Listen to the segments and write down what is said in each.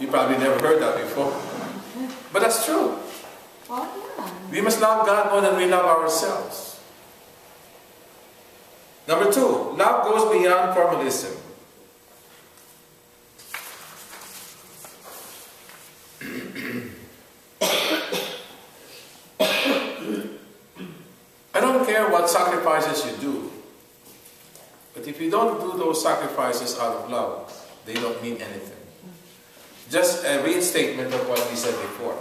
You probably never heard that before. But that's true. Oh, yeah. We must love God more than we love ourselves. Number 2, love goes beyond formalism. I don't care what sacrifices you do, but if you don't do those sacrifices out of love, they don't mean anything. Just a reinstatement of what we said before.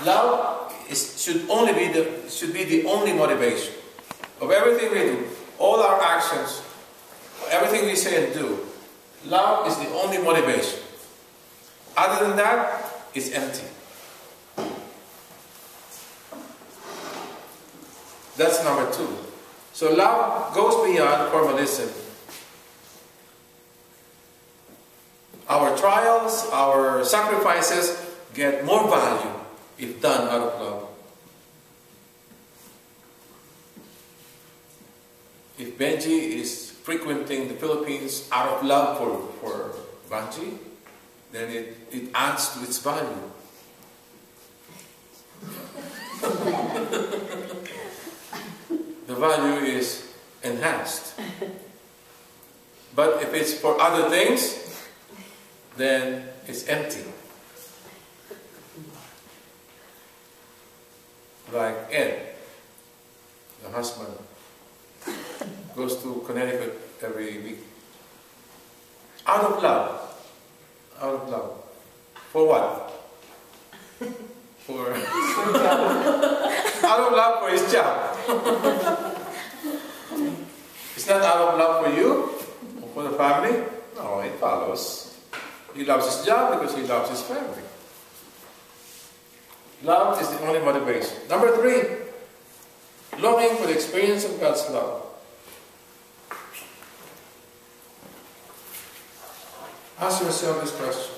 Love should be the only motivation of everything we do, all our actions, everything we say and do. Love is the only motivation. Other than that, it's empty. That's number 2. So love goes beyond formalism. Our trials, our sacrifices get more value if done out of love. If Benji is frequenting the Philippines out of love for Banji, then it adds to its value. The value is enhanced. But if it's for other things, then it's empty. Like Ed, the husband, goes to Connecticut every week. Out of love. Out of love. For what? For out of love for his job. It's not out of love for you or for the family. No, it follows. He loves his job because he loves his family. Love is the only motivation. Number 3, longing for the experience of God's love. Ask yourself this question.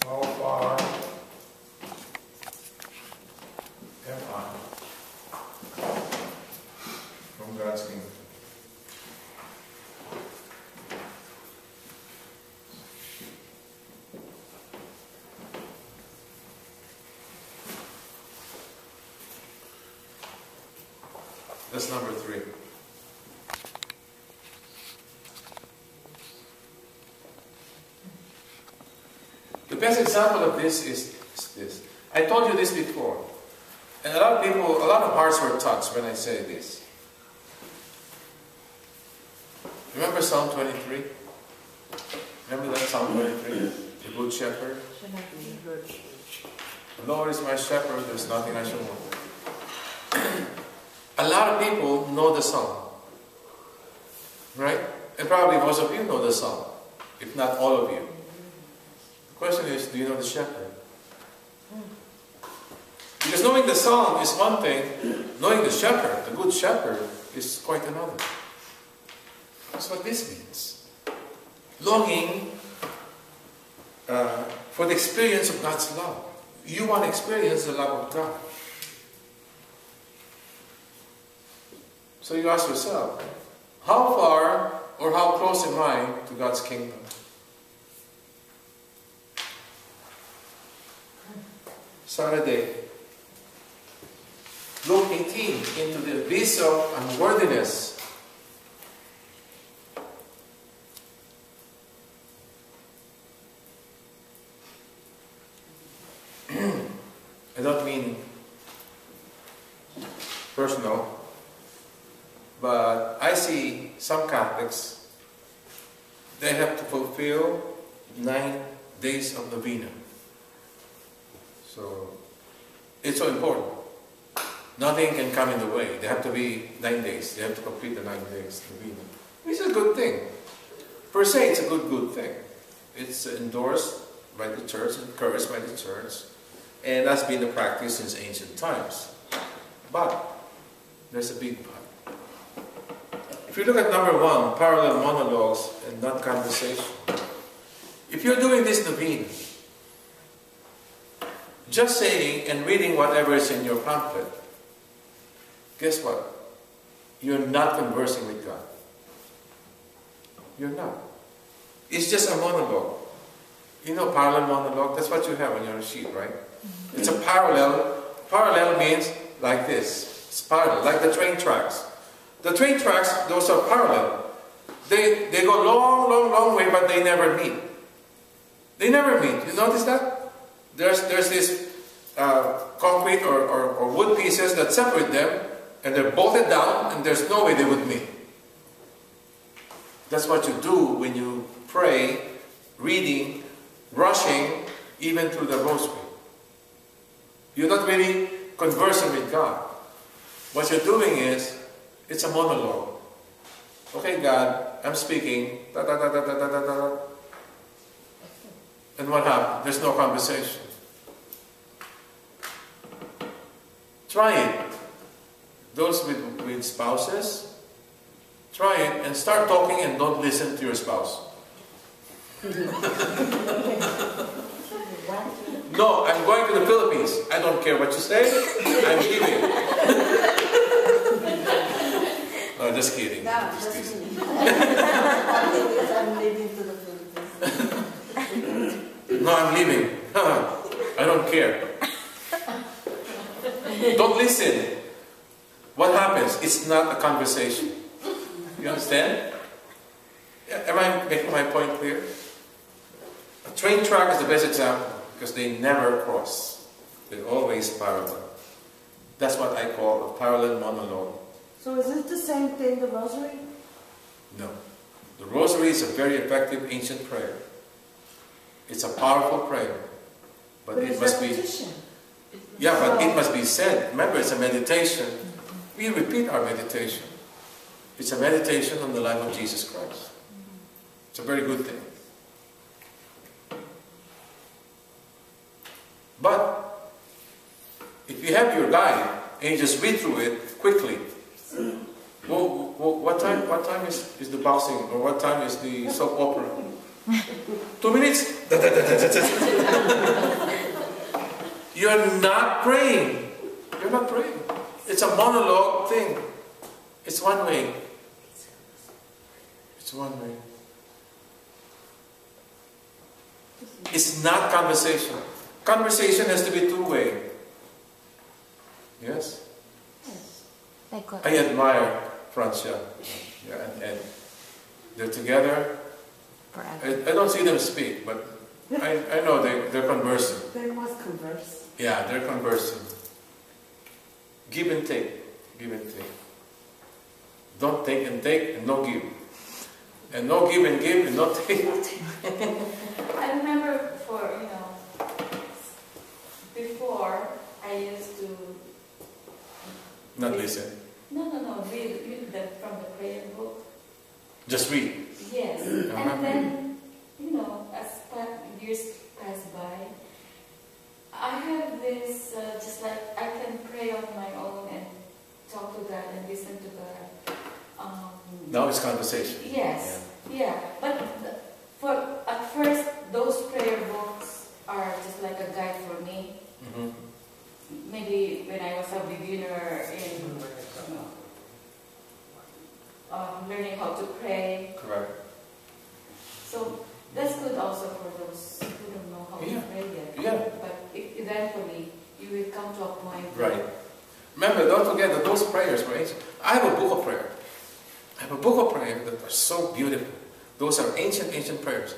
How far am I from God's kingdom? That's number 3. The best example of this is this. I told you this before. And a lot of people, a lot of hearts were touched when I say this. Remember Psalm 23? Remember that Psalm 23? The Good Shepherd? The Lord is my shepherd, there's nothing I shall want. A lot of people know the song, right? And probably most of you know the song, if not all of you. The question is, do you know the shepherd? Because knowing the song is one thing, knowing the shepherd, the good shepherd, is quite another. That's what this means. Longing for the experience of God's love. You want to experience the love of God. So you ask yourself, how far or how close am I to God's kingdom? Saturday, look 18 into the abyss of unworthiness. I don't mean personal. But I see some Catholics, they have to fulfill 9 days of novena. So, it's so important. Nothing can come in the way. They have to be 9 days. They have to complete the 9 days novena. Which is a good thing. Per se, it's a good thing. It's endorsed by the church, encouraged by the church, and that's been the practice since ancient times. But, there's a big but. If you look at number 1, parallel monologues and not conversation. If you're doing this novena, just saying and reading whatever is in your pamphlet, guess what? You're not conversing with God. You're not. It's just a monologue. You know parallel monologue? That's what you have on your sheet, right? It's a parallel. Parallel means like this. It's parallel, like the train tracks. The train tracks, those are parallel. They go long, long, long way, but they never meet. They never meet. You notice that? There's this concrete or wood pieces that separate them, and they're bolted down, and there's no way they would meet. That's what you do when you pray, reading, rushing, even through the rosary. You're not really conversing with God. What you're doing is, it's a monologue. Okay, God, I'm speaking, da da da da da da da da. And what happened? There's no conversation. Try it. Those with spouses, try it and start talking and don't listen to your spouse. No, I'm going to the Philippines. I don't care what you say. I'm leaving. No, just kidding. No, just kidding. I'm leaving to the Philippines. No, I'm leaving. I don't care. Don't listen. What happens? It's not a conversation. You understand? Am I making my point clear? A train track is the best example because they never cross. They're always parallel. That's what I call a parallel monologue. So is it the same thing, the rosary? No. The rosary is a very effective ancient prayer. It's a powerful prayer. But it must repetition. Yeah, but it must be said. Remember, it's a meditation. We repeat our meditation. It's a meditation on the life of Jesus Christ. It's a very good thing. But if you have your guide and you just read through it quickly, what time is the boxing, or what time is the soap opera? 2 minutes? You're not praying. You're not praying. It's a monologue thing. It's one way. It's one way. It's not conversation. Conversation has to be two-way. Yes? Yes. Like what? I admire Francia and Ed. They're together. Forever. I don't see them speak, but I know they're conversing. They must converse. Yeah, they're conversing. Give and take. Give and take. Don't take and take and no give. And no give and give and no take. I remember before I used to... Not listen. No, read from the prayer book. Just read. Yes. And then, as years pass by, I have this, just like I can pray on my own and talk to God and listen to God. Now it's conversation. Yes, yeah. But at first, those prayer books are just like a guide for me. Mm-hmm. Maybe when I was a beginner in learning how to pray. Correct. So that's good also for those who don't know how to pray yet. Yeah. But eventually, you will come to a point. Right. Remember, don't forget that those prayers were ancient. I have a book of prayer. I have a book of prayer that are so beautiful. Those are ancient prayers.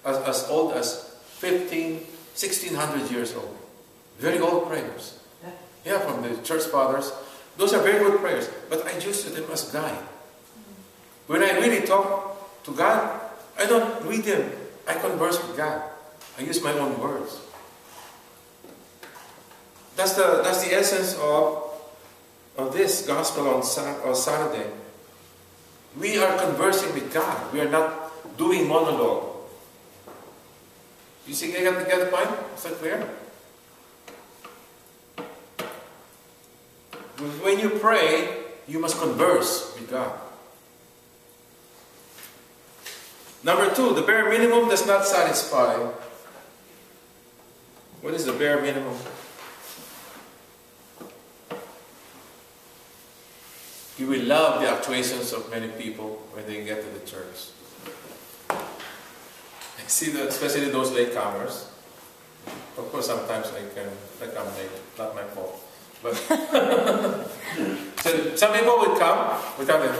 As old as 1600 years old. Very old prayers. Yeah, from the church fathers. Those are very good prayers. But I use them as guide. When I really talk to God, I don't read them. I converse with God. I use my own words. That's the essence of this gospel on Saturday. We are conversing with God. We are not doing monologue. You see, you get the point? Is that clear? When you pray, you must converse with God. Number 2, the bare minimum does not satisfy. What is the bare minimum? You will love the actuations of many people when they get to the church. I see that, especially those latecomers. Of course, sometimes I come late, not my fault. But so some people would come in,